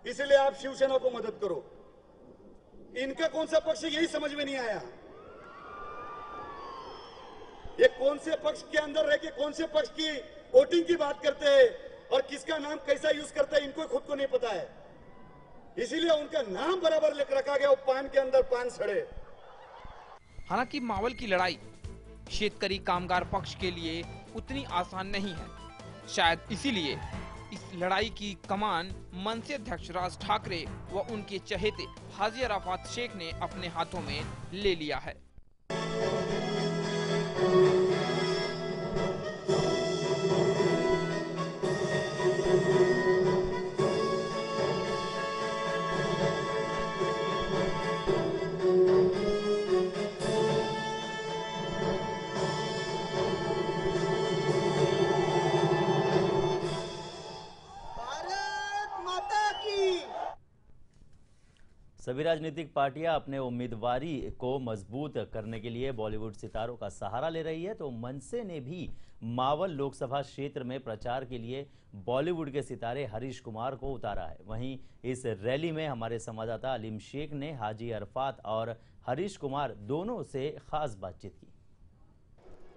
इसीलिए आप शिवसेना को मदद करो। इनका कौन सा पक्ष है यही समझ में नहीं आया। ये कौन से पक्ष के अंदर रह के कौन से पक्ष की वोटिंग की बात करते हैं और किसका नाम कैसा यूज करते हैं इनको खुद को नहीं पता है। इसीलिए उनका नाम बराबर लिख रखा गया, वो पान के अंदर पान सड़े। हालांकि मावल की लड़ाई शेतकरी कामगार पक्ष के लिए उतनी आसान नहीं है। शायद इसीलिए इस लड़ाई की कमान मनसे अध्यक्ष राज ठाकरे व उनके चहेते हाजी अराफात शेख ने अपने हाथों में ले लिया है। सभी राजनीतिक पार्टियां अपने उम्मीदवारी को मजबूत करने के लिए बॉलीवुड सितारों का सहारा ले रही है, तो मनसे ने भी मावल लोकसभा क्षेत्र में प्रचार के लिए बॉलीवुड के सितारे हरीश कुमार को उतारा है। वहीं इस रैली में हमारे संवाददाता अलीम शेख ने हाजी अरफात और हरीश कुमार दोनों से खास बातचीत की।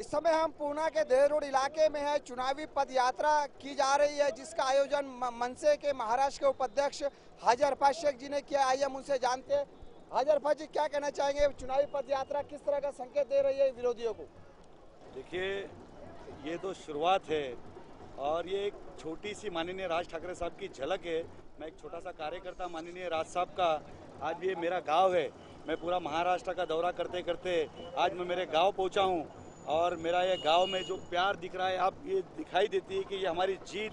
इस समय हम पूना के देहर रोड इलाके में है। चुनावी पद यात्रा की जा रही है जिसका आयोजन मनसे के महाराष्ट्र के उपाध्यक्ष हाजी अरफात शेख जी ने किया। आइए हम उनसे जानते हैं। हाजी अरफात जी, क्या कहना चाहेंगे? चुनावी पद यात्रा किस तरह का संकेत दे रही है विरोधियों को? देखिए, ये तो शुरुआत है और ये एक छोटी सी माननीय राज ठाकरे साहब की झलक है। मैं एक छोटा सा कार्यकर्ता माननीय राज साहब का, आज ये मेरा गाँव है। मैं पूरा महाराष्ट्र का दौरा करते करते आज मैं मेरे गाँव पहुँचा हूँ और मेरा ये गांव में जो प्यार दिख रहा है, आप ये दिखाई देती है कि ये हमारी जीत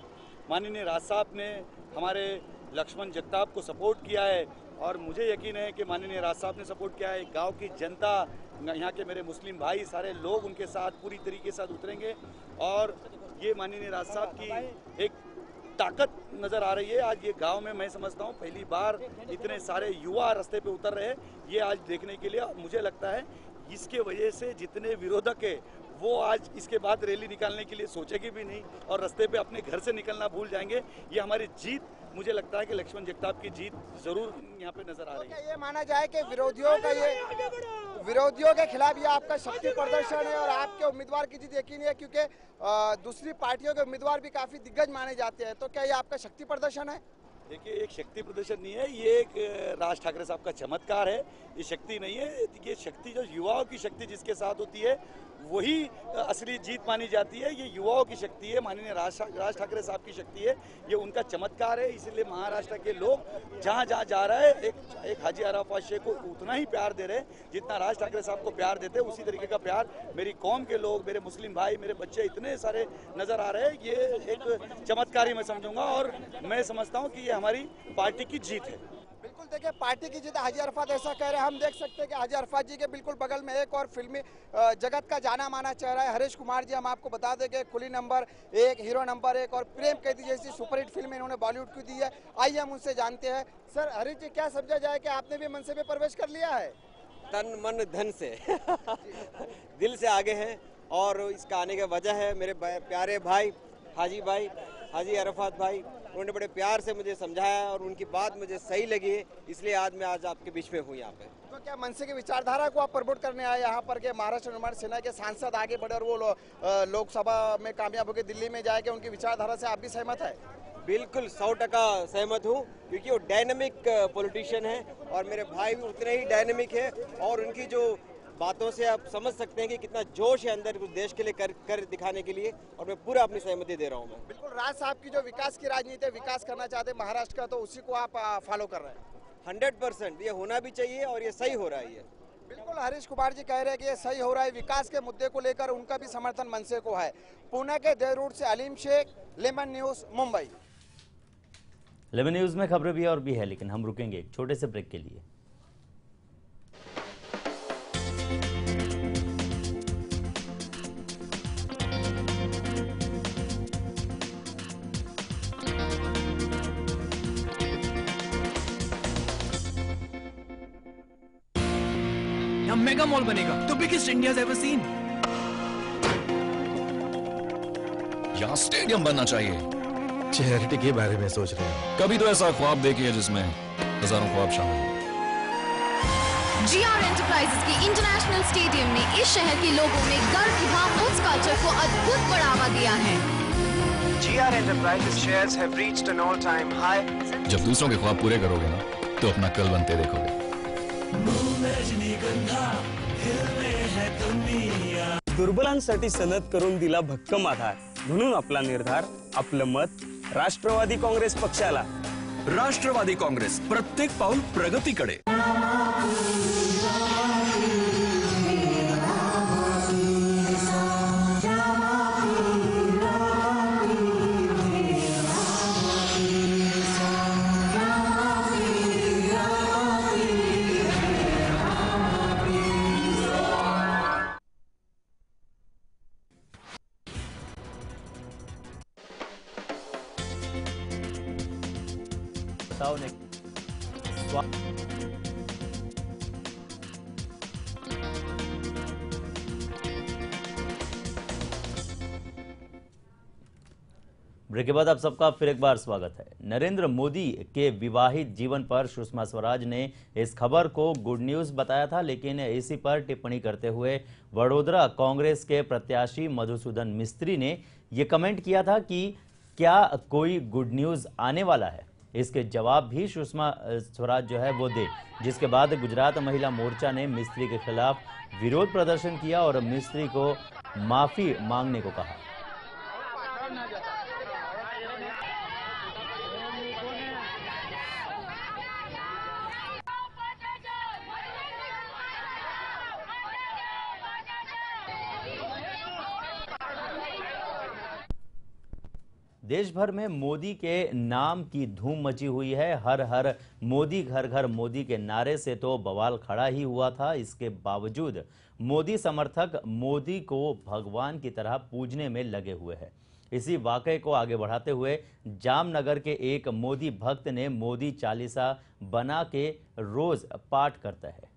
माननीय राज साहब ने हमारे लक्ष्मण जगताप को सपोर्ट किया है और मुझे यकीन है कि माननीय राज साहब ने सपोर्ट किया है। गांव की जनता, यहाँ के मेरे मुस्लिम भाई, सारे लोग उनके साथ पूरी तरीके के साथ उतरेंगे और ये माननीय राज साहब की एक ताकत नज़र आ रही है। आज ये गांव में मैं समझता हूँ पहली बार इतने सारे युवा रास्ते पे उतर रहे हैं, ये आज देखने के लिए। मुझे लगता है इसके वजह से जितने विरोधक है वो आज इसके बाद रैली निकालने के लिए सोचेंगे भी नहीं और रास्ते पे अपने घर से निकलना भूल जाएंगे। ये हमारी जीत, मुझे लगता है कि लक्ष्मण जगताप की जीत जरूर यहाँ पे नजर आ रही है। ये माना जाए कि विरोधियों के खिलाफ ये आपका शक्ति प्रदर्शन है और आपके उम्मीदवार की जीत यकीनी है, क्योंकि दूसरी पार्टियों के उम्मीदवार भी काफी दिग्गज माने जाते हैं। तो क्या ये आपका शक्ति प्रदर्शन है? देखिए, एक शक्ति प्रदर्शन नहीं है, ये एक राज ठाकरे साहब का चमत्कार है। ये शक्ति नहीं है, ये शक्ति जो युवाओं की शक्ति जिसके साथ होती है वही असली जीत मानी जाती है। ये युवाओं की शक्ति है, माननीय राज ठाकरे साहब की शक्ति है, ये उनका चमत्कार है। इसलिए महाराष्ट्र के लोग जहाँ जहाँ जा रहे हैं एक हाजी अरफात शेख को उतना ही प्यार दे रहे हैं जितना राज ठाकरे साहब को प्यार देते हैं। उसी तरीके का प्यार मेरी कौम के लोग, मेरे मुस्लिम भाई, मेरे बच्चे इतने सारे नजर आ रहे हैं। ये एक चमत्कार ही मैं समझूंगा और मैं समझता हूँ कि ये हमारी पार्टी की जीत है। बिल्कुल, देखिए, पार्टी की जीत हाजी अरफात ऐसा कह रहे हैं। हम देख सकते हैं कि हाजी अरफात जी के बिल्कुल बगल में एक और फिल्मी जगत का जाना माना चेहरा है हरीश कुमार जी। हम आपको बता दें कि कुली नंबर 1, हीरो नंबर 1 और प्रेम कैदी जैसी सुपरहिट फिल्म इन्होंने बॉलीवुड को दी है। आइए हम उनसे जानते हैं। सर, हरीश जी, क्या समझा जाए कि आपने भी मनसे में प्रवेश कर लिया है? तन मन धन से दिल से आगे हैं और इसका आने की वजह है मेरे प्यारे भाई हाजी अरफात भाई। उन्होंने बड़े प्यार से मुझे समझाया और उनकी बात मुझे सही लगी, इसलिए आज मैं आपके बीच में हूँ यहाँ पे। तो क्या मनसे की विचारधारा को आप प्रमोट करने आए यहाँ पर के महाराष्ट्र निर्माण सेना के सांसद आगे बढ़े और वो लोकसभा में कामयाब होकर दिल्ली में जाए, उनकी विचारधारा से आप भी सहमत है? बिल्कुल 100% सहमत हूँ, क्योंकि वो डायनेमिक पॉलिटिशियन है और मेरे भाई भी उतने ही डायनेमिक है और उनकी जो बातों से आप समझ सकते हैं कि कितना जोश है अंदर देश के लिए कर दिखाने के लिए, और मैं पूरा अपनी सहमति दे रहा हूँ। मैं बिल्कुल, राज साहब की जो विकास की राजनीति है, विकास करना चाहते हैं महाराष्ट्र का, तो उसी को आप फॉलो कर रहे हैं? 100% ये होना भी चाहिए और ये सही हो रहा है। ये बिल्कुल, हरीश कुमार जी कह रहे हैं कि ये सही हो रहा है। विकास के मुद्दे को लेकर उनका भी समर्थन मनसे को है। पुणे के देहर रोड से Aleem Shaikh, Lemon News, Mumbai. Lemon News में खबरें भी और भी है, लेकिन हम रुकेंगे एक छोटे से ब्रेक के लिए। मेगा मॉल बनेगा, the biggest India ever seen. यहाँ स्टेडियम बनना चाहिए, चैरिटी के बारे में सोच रहे हैं। कभी तो ऐसा ख्वाब देखिए जिसमें हजारों ख्वाब शामिल हों। GR एंटरप्राइजेस की इंटरनेशनल स्टेडियम ने इस शहर के लोगों में गर्व की भावना कल्चर को अद्भुत बढ़ावा दिया है। GR enterprises shares have reached N all time high. जब दूसरों के ख्वाब पूरे करोगे ना, तो अपना कल बनते देखोगे। दुर्बलांसाठी सनद करून दिला भक्कम आधार, म्हणून आपला निर्धार, आपलं मत राष्ट्रवादी काँग्रेस पक्षाला। राष्ट्रवादी काँग्रेस, प्रत्येक पाऊल प्रगतीकडे। ब्रेक के बाद आप सबका फिर एक बार स्वागत है। नरेंद्र मोदी के विवाहित जीवन पर सुषमा स्वराज ने इस खबर को गुड न्यूज बताया था, लेकिन इसी पर टिप्पणी करते हुए वडोदरा कांग्रेस के प्रत्याशी मधुसूदन मिस्त्री ने यह कमेंट किया था कि क्या कोई गुड न्यूज आने वाला है। इसके जवाब भी सुषमा स्वराज जो है वो दे, जिसके बाद गुजरात महिला मोर्चा ने मिस्त्री के खिलाफ विरोध प्रदर्शन किया और मिस्त्री को माफी मांगने को कहा। देश भर में मोदी के नाम की धूम मची हुई है। हर हर मोदी, घर घर मोदी के नारे से तो बवाल खड़ा ही हुआ था। इसके बावजूद मोदी समर्थक मोदी को भगवान की तरह पूजने में लगे हुए हैं। इसी वाकये को आगे बढ़ाते हुए जामनगर के एक मोदी भक्त ने मोदी चालीसा बना के रोज पाठ करता है।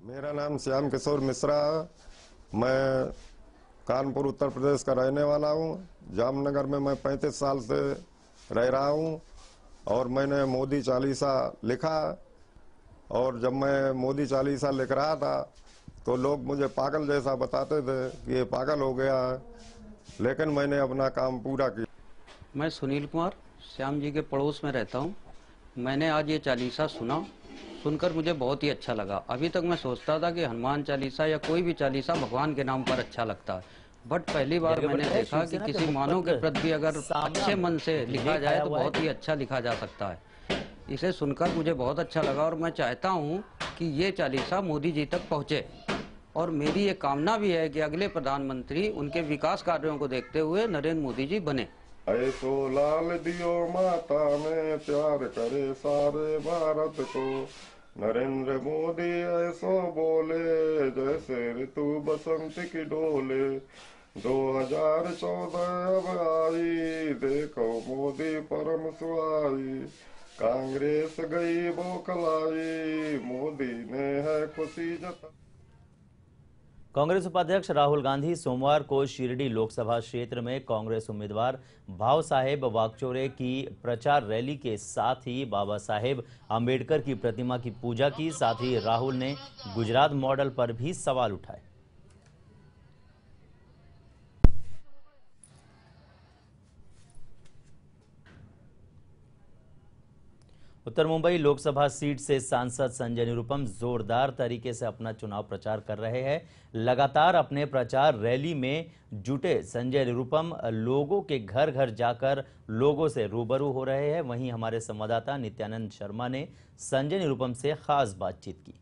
मेरा नाम श्याम किशोर मिश्रा, मैं कानपुर उत्तर प्रदेश का रहने वाला हूँ। जामनगर में मैं 35 साल से रह रहा हूँ और मैंने मोदी चालीसा लिखा। और जब मैं मोदी चालीसा लिख रहा था तो लोग मुझे पागल जैसा बताते थे कि ये पागल हो गया है, लेकिन मैंने अपना काम पूरा किया। मैं सुनील कुमार श्याम जी के पड़ोस में रहता हूँ। मैंने आज ये चालीसा सुनकर मुझे बहुत ही अच्छा लगा। अभी तक मैं सोचता था कि हनुमान चालीसा या कोई भी चालीसा भगवान के नाम पर अच्छा लगता है, बट पहली बार मैंने देखा कि किसी मानव के प्रति अगर अच्छे मन से लिखा जाए तो बहुत ही अच्छा लिखा जा सकता है। इसे सुनकर मुझे बहुत अच्छा लगा और मैं चाहता हूँ कि ये चालीसा मोदी जी तक पहुँचे। और मेरी ये कामना भी है कि अगले प्रधानमंत्री उनके विकास कार्यों को देखते हुए नरेंद्र मोदी जी बने। ऐसो लाल दियो माता में प्यार करे सारे भारत को, नरेंद्र मोदी ऐसो बोले जैसे ऋतु बसंत की डोले। 2014 अब आई देखो मोदी परम सुहाई, कांग्रेस गई बौखलाई मोदी ने है खुशी जता। कांग्रेस उपाध्यक्ष राहुल गांधी सोमवार को शिरडी लोकसभा क्षेत्र में कांग्रेस उम्मीदवार भाव साहेब वागचौरे की प्रचार रैली के साथ ही बाबा साहेब अंबेडकर की प्रतिमा की पूजा की। साथ ही राहुल ने गुजरात मॉडल पर भी सवाल उठाए। उत्तर मुंबई लोकसभा सीट से सांसद संजय निरुपम जोरदार तरीके से अपना चुनाव प्रचार कर रहे हैं। लगातार अपने प्रचार रैली में जुटे संजय निरुपम लोगों के घर घर जाकर लोगों से रूबरू हो रहे हैं। वहीं हमारे संवाददाता नित्यानंद शर्मा ने संजय निरुपम से खास बातचीत की।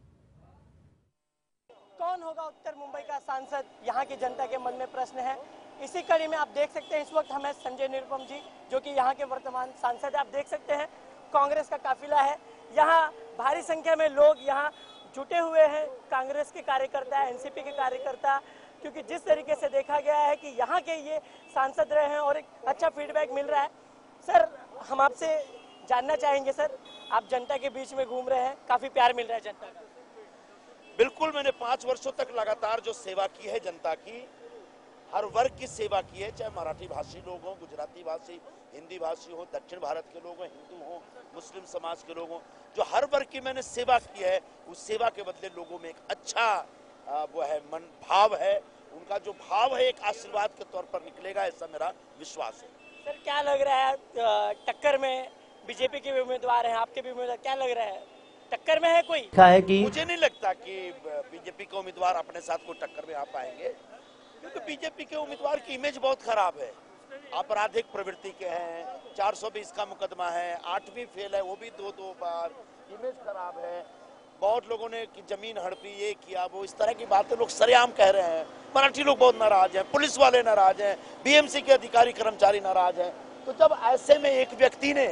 कौन होगा उत्तर मुंबई का सांसद, यहाँ की जनता के मन में प्रश्न है। इसी कड़ी में आप देख सकते हैं इस वक्त हमें संजय निरुपम जी जो कि यहाँ के वर्तमान सांसद है, आप देख सकते हैं कांग्रेस का काफिला है। यहाँ भारी संख्या में लोग यहाँ जुटे हुए हैं, कांग्रेस के कार्यकर्ता, एनसीपी के कार्यकर्ता, क्योंकि जिस तरीके से देखा गया है कि यहाँ के ये सांसद रहे हैं और एक अच्छा फीडबैक मिल रहा है। सर, हम आपसे जानना चाहेंगे, सर आप जनता के बीच में घूम रहे हैं, काफी प्यार मिल रहा है जनता का। बिल्कुल, मैंने 5 वर्षों तक लगातार जो सेवा की है जनता की, हर वर्ग की सेवा की है, चाहे मराठी भाषी लोग हों, गुजराती भाषी, हिंदी भाषी हो, दक्षिण भारत के लोग हों, हिंदू हों, मुस्लिम समाज के लोग हों, जो हर वर्ग की मैंने सेवा की है, उस सेवा के बदले लोगों में एक अच्छा वो है मन भाव है, उनका जो भाव है एक आशीर्वाद के तौर पर निकलेगा, ऐसा मेरा विश्वास है। सर क्या लग रहा है टक्कर में बीजेपी के भी उम्मीदवार हैं, आपके भी उम्मीदवार, क्या लग रहा है टक्कर में है कोई? क्या है कि मुझे नहीं लगता कि बीजेपी के उम्मीदवार अपने साथ कोई टक्कर में आ पाएंगे, क्योंकि बीजेपी के उम्मीदवार की इमेज बहुत खराब है, आपराधिक प्रवृत्ति के हैं, 420 का मुकदमा है, 8वीं फेल है, वो भी दो बार, इमेज खराब है, बहुत लोगों ने कि जमीन हड़पी, ये किया, वो, इस तरह की बातें लोग सरेआम कह रहे हैं। मराठी लोग बहुत नाराज हैं, पुलिस वाले नाराज हैं, बीएमसी के अधिकारी कर्मचारी नाराज हैं। तो जब ऐसे में एक व्यक्ति ने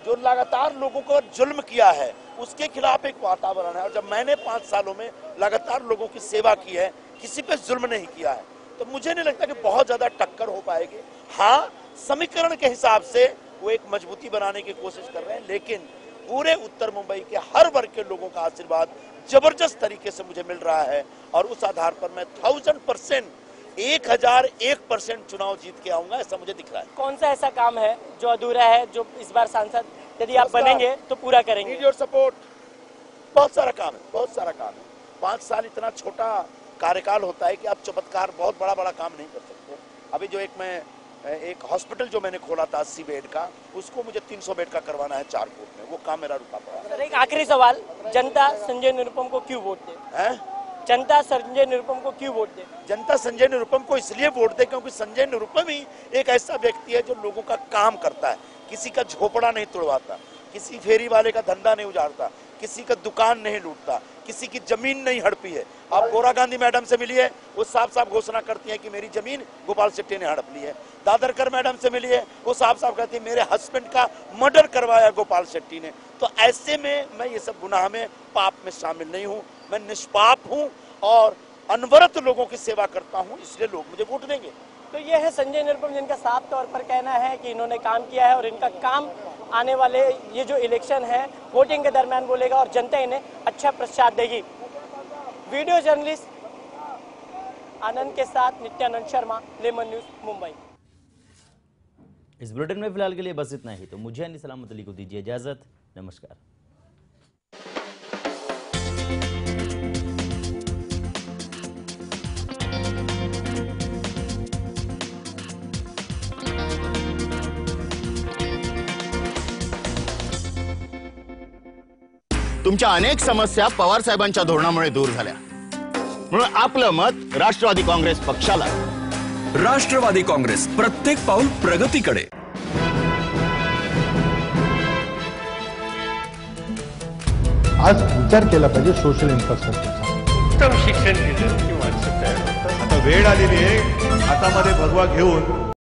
जो लगातार लोगों को जुल्म किया है, उसके खिलाफ एक वातावरण है, और जब मैंने 5 सालों में लगातार लोगों की सेवा की है, किसी पे जुल्म नहीं किया है, तो मुझे नहीं लगता कि बहुत ज्यादा टक्कर हो पाएगी। हाँ, समीकरण के हिसाब से वो एक मजबूती बनाने की कोशिश कर रहे हैं, लेकिन पूरे उत्तर मुंबई के हर वर्ग के लोगों का आशीर्वाद जबरदस्त तरीके से मुझे मिल रहा है, और उस आधार पर मैं 1000%, 1001% चुनाव जीत के आऊंगा, ऐसा मुझे दिख रहा है। कौन सा ऐसा काम है जो अधूरा है, जो इस बार सांसद यदि आप बनेंगे तो पूरा करेंगे? Need your support. बहुत सारा काम है, बहुत सारा काम है। 5 साल इतना छोटा कार्यकाल होता है कि आप चमत्कार, बहुत बड़ा काम नहीं कर सकते। अभी जो एक हॉस्पिटल जो मैंने खोला था 80 बेड का, उसको मुझे 300 बेड का करवाना है 4 कोट में, वो काम मेरा रुका पड़ा। सर एक आखिरी सवाल, जनता संजय निरुपम को क्यों वोट दे? जनता संजय निरुपम को क्यों वोट दे? जनता संजय निरुपम को इसलिए वोट दे क्योंकि संजय निरुपम ही एक ऐसा व्यक्ति है जो लोगों का काम करता है, किसी का झोपड़ा नहीं तोड़वाता, किसी फेरी वाले का धंधा नहीं उजाड़ता, किसी का दुकान नहीं लूटता, किसी की जमीन नहीं हड़पी है। आप गोरा गांधी मैडम से मिलिए, वो साफ साफ घोषणा करती है कि मेरी जमीन गोपाल शेट्टी ने हड़प ली है। दादरकर मैडम से मिलिए, वो साफ साफ कहती है मेरे हस्बैंड का मर्डर करवाया गोपाल शेट्टी ने। तो ऐसे में मैं ये सब गुनाह में, पाप में शामिल नहीं हूँ, मैं निष्पाप हूँ और अनवरत लोगों की सेवा करता हूँ, इसलिए लोग मुझे वोट देंगे। तो ये है संजय निरुपम, जिनका साफ तौर पर कहना है कि इन्होंने काम किया है और इनका काम आने वाले ये जो इलेक्शन है वोटिंग के दरमियान बोलेगा और जनता इन्हें अच्छा प्रतिसाद देगी। वीडियो जर्नलिस्ट आनंद के साथ नित्यानंद शर्मा, लेमन न्यूज, मुंबई। इस बुलेटिन में फिलहाल के लिए बस इतना ही। तो मुझे यानी सलामत अली को दीजिए इजाजत। नमस्कार। तुमच्या अनेक समस्या पवार साहेबांच्या धोरणामुळे दूर झाल्या, म्हणून आपलं मत राष्ट्रवादी काँग्रेस पक्षाला। राष्ट्रवादी काँग्रेस, प्रत्येक पाऊल प्रगतीकडे। आज विचार केला पाहिजे सोशल इन्फ्रास्ट्रक्चरचा। उत्तम शिक्षण दिलं की माणसं तयार होतात। आता वेळ आलेली आहे, हातामध्ये भगवा घेऊन